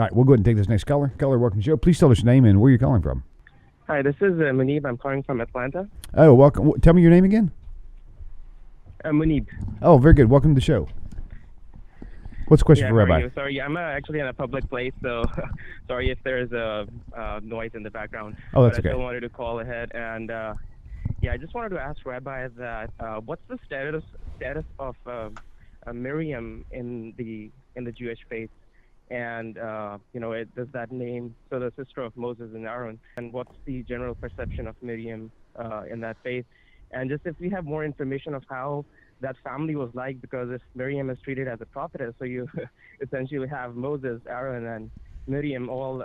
All right, we'll go ahead and take this next caller. Caller, welcome to the show. Please tell us your name and where you're calling from. Hi, this is Munib. I'm calling from Atlanta. Oh, welcome. Tell me your name again. Munib. Oh, very good. Welcome to the show. What's the question for Rabbi? Sorry, I'm actually in a public place, so sorry if there's a noise in the background. Oh, that's okay. okay. I still wanted to call ahead, and I just wanted to ask Rabbi that what's the status of Miriam in the Jewish faith, and does that name, so the sister of Moses and Aaron, and what's the general perception of Miriam in that faith, and just if we have more information of how that family was like, because if Miriam is treated as a prophetess, so you essentially have Moses, Aaron, and Miriam all,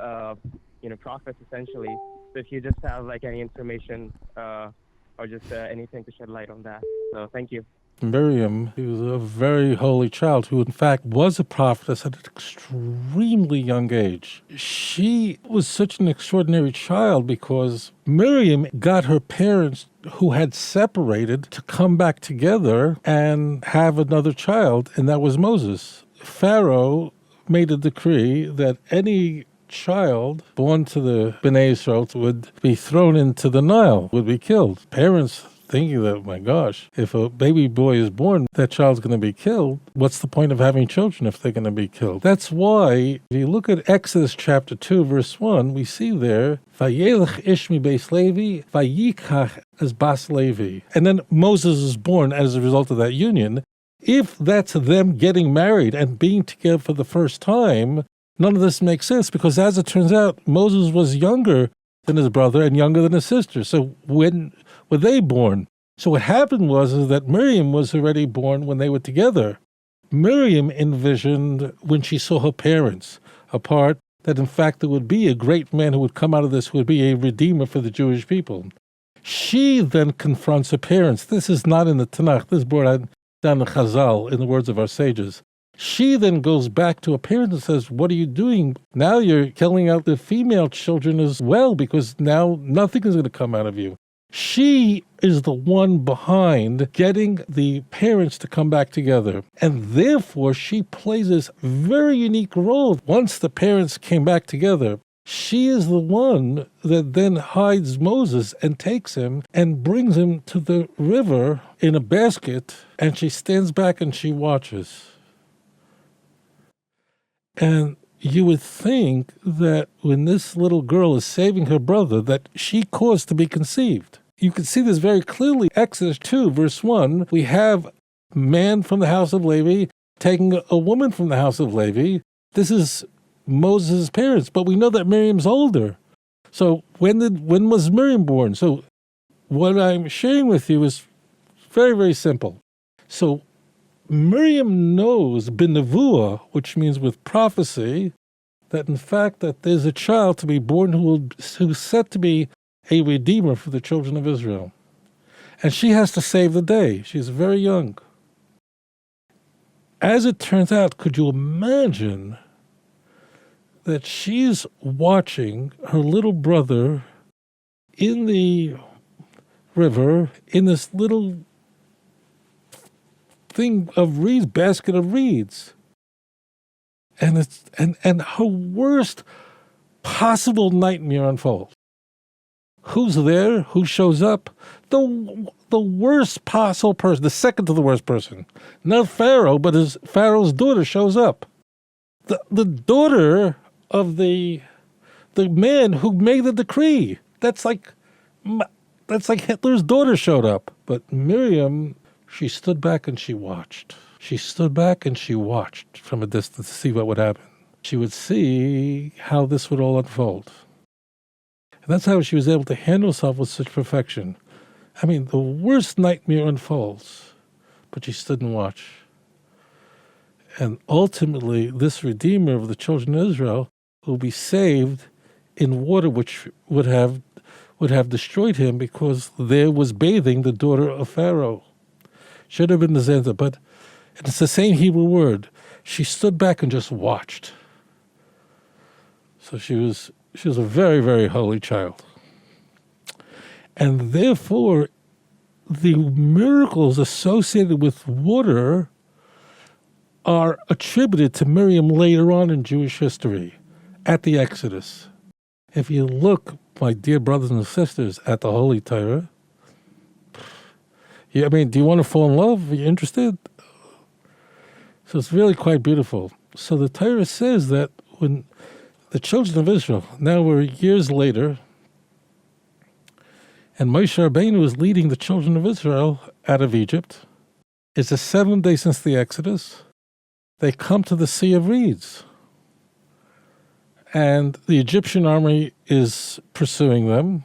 prophets essentially. So if you just have like any information or just anything to shed light on that. So thank you. Miriam, she was a very holy child who, in fact, was a prophetess at an extremely young age. She was such an extraordinary child because Miriam got her parents who had separated to come back together and have another child, and that was Moses. Pharaoh made a decree that any child born to the Bnei Israel would be thrown into the Nile, would be killed. Parents thinking that, oh my gosh, if a baby boy is born, that child's going to be killed. What's the point of having children if they're going to be killed? That's why, if you look at Exodus chapter 2, verse 1, we see there, Vayelech ish mi beis Levi, vayikach as bas Levi. And then Moses is born as a result of that union. If that's them getting married and being together for the first time, none of this makes sense, because as it turns out, Moses was younger than his brother and younger than his sister. So when were they born? So what happened was that Miriam was already born when they were together. Miriam envisioned, when she saw her parents apart, that in fact there would be a great man who would come out of this, who would be a redeemer for the Jewish people. She then confronts her parents. This is not in the Tanakh. This is brought down in Chazal, in the words of our sages. She then goes back to her parents and says, what are you doing? Now you're killing out the female children as well, because now nothing is going to come out of you. She is the one behind getting the parents to come back together. And therefore, she plays this very unique role. Once the parents came back together, she is the one that then hides Moses and takes him and brings him to the river in a basket, and she stands back and she watches. And you would think that when this little girl is saving her brother, that she caused to be conceived. You can see this very clearly. Exodus 2, verse 1, we have a man from the house of Levi taking a woman from the house of Levi. This is Moses' parents, but we know that Miriam's older. So when was Miriam born? So what I'm sharing with you is very, very simple. So Miriam knows b'nevuah, which means with prophecy, that in fact that there's a child to be born who's set to be a redeemer for the children of Israel. And she has to save the day. She's very young. As it turns out, could you imagine that she's watching her little brother in the river in this little thing of reeds, basket of reeds. And her worst possible nightmare unfolds. Who's there? Who shows up? The worst possible person, the second to the worst person. Not Pharaoh, but Pharaoh's daughter shows up. The daughter of the man who made the decree. That's like Hitler's daughter showed up. But Miriam, she stood back and she watched. She stood back and she watched from a distance to see what would happen. She would see how this would all unfold. And that's how she was able to handle herself with such perfection. I mean, the worst nightmare unfolds, but she stood and watched. And ultimately, this Redeemer of the children of Israel will be saved in water which would have destroyed him, because there was bathing the daughter of Pharaoh. Should have been the Zenta, but it's the same Hebrew word. She stood back and just watched. So she was a very, very holy child. And therefore, the miracles associated with water are attributed to Miriam later on in Jewish history. at the Exodus. If you look, my dear brothers and sisters, at the Holy Torah, do you want to fall in love? Are you interested? So it's really quite beautiful. So the Torah says that when the children of Israel, now we're years later, and Moshe Rabbeinu is leading the children of Israel out of Egypt. It's the 7th day since the Exodus. They come to the Sea of Reeds. And the Egyptian army is pursuing them,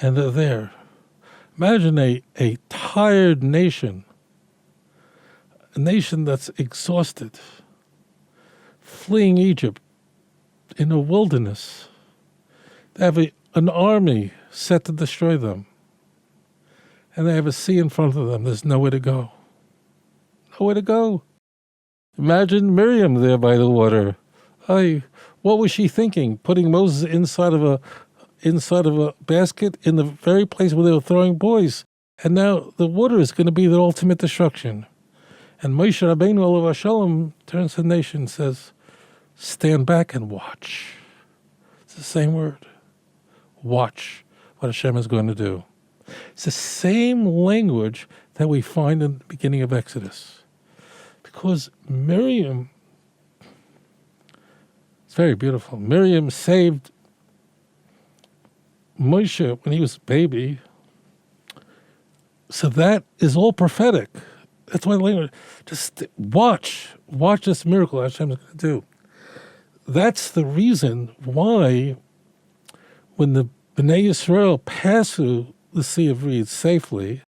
and they're there. Imagine a tired nation, a nation that's exhausted, fleeing Egypt in a wilderness. They have an army set to destroy them. And they have a sea in front of them. There's nowhere to go. Nowhere to go. Imagine Miriam there by the water. What was she thinking? Putting Moses inside of a basket in the very place where they were throwing boys. And now the water is going to be their ultimate destruction. And Moshe Rabbeinu Olav Shalom turns to the nation and says, stand back and watch. It's the same word. Watch what Hashem is going to do. It's the same language that we find in the beginning of Exodus. Because Miriam, it's very beautiful. Miriam saved Moshe when he was a baby. So that is all prophetic. That's why the language, just watch this miracle Hashem is going to do. That's the reason why when the Bnei Yisrael pass through the Sea of Reeds safely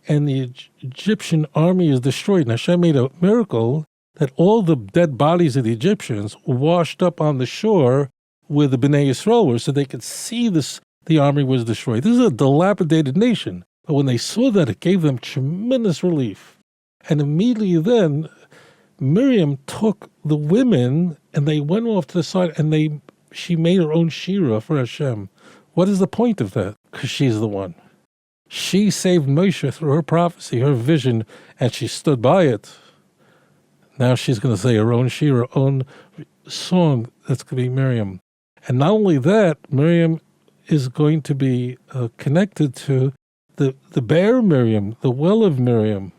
and the Egyptian army is destroyed, and Hashem made a miracle that all the dead bodies of the Egyptians were washed up on the shore where the Bnei Yisrael were so they could see the army was destroyed. This is a dilapidated nation. But when they saw that, it gave them tremendous relief. And immediately then, Miriam took the women and they went off to the side and she made her own shira for Hashem. What is the point of that? Because she's the one. She saved Moshe through her prophecy, her vision, and she stood by it. Now she's going to say her own shira, her own song. That's going to be Miriam. And not only that, Miriam is going to be connected to the bear Miriam, the well of Miriam.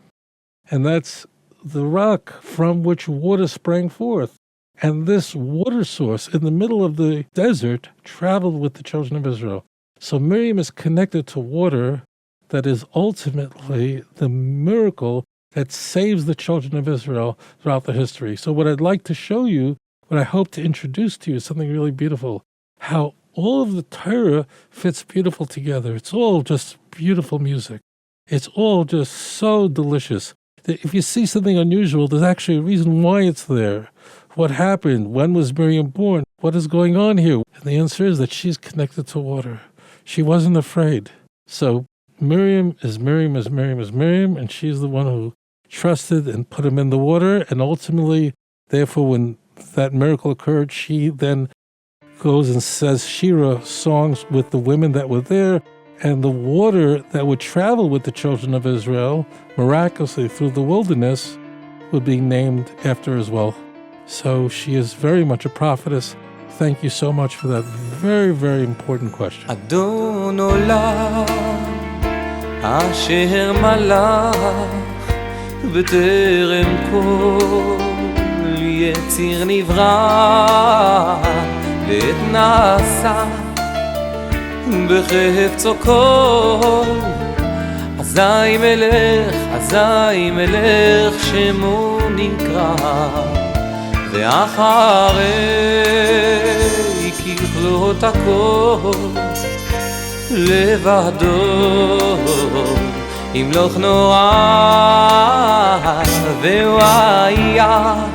And that's the rock from which water sprang forth. And this water source in the middle of the desert traveled with the children of Israel. So Miriam is connected to water that is ultimately the miracle that saves the children of Israel throughout the history. So what I'd like to show you, what I hope to introduce to you is something really beautiful, how all of the Torah fits beautiful together. It's all just beautiful music. It's all just so delicious. If you see something unusual, there's actually a reason why it's there. What happened? When was Miriam born? What is going on here? And the answer is that she's connected to water. She wasn't afraid. So Miriam is Miriam is Miriam is Miriam, and she's the one who trusted and put him in the water. And ultimately, therefore, when that miracle occurred, she then goes and says Shira songs with the women that were there, and the water that would travel with the children of Israel miraculously through the wilderness would be named after as well. So she is very much a prophetess. Thank you so much for that very, very important question. אדון עולם אשר מלך בטרם כל יציר נברא ועת נעשה בחפצו כל אזי מלך שמו נקרא ואחרי ככלות הכל לבדו ימלוך נורא והוא היה